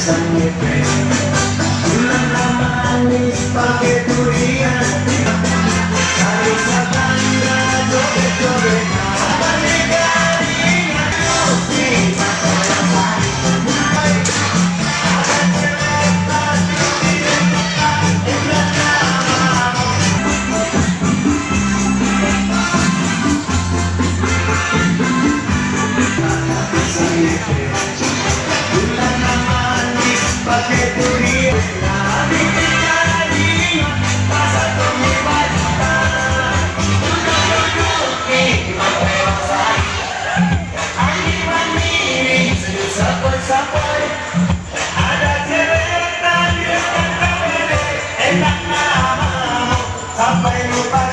sangit bulan manis pakai durian tarik satangga joget-joget apa negarinya kopi mata yang baik ada cewek tadi di dekat indah nama bulan manis pakai durian nabi tinggalin masa tunggu baca duduk-duduk di mata saya mandi-mandi senyum sapoi-sapoi ada cewek tadi dekat kafe enak namamu sampai lupa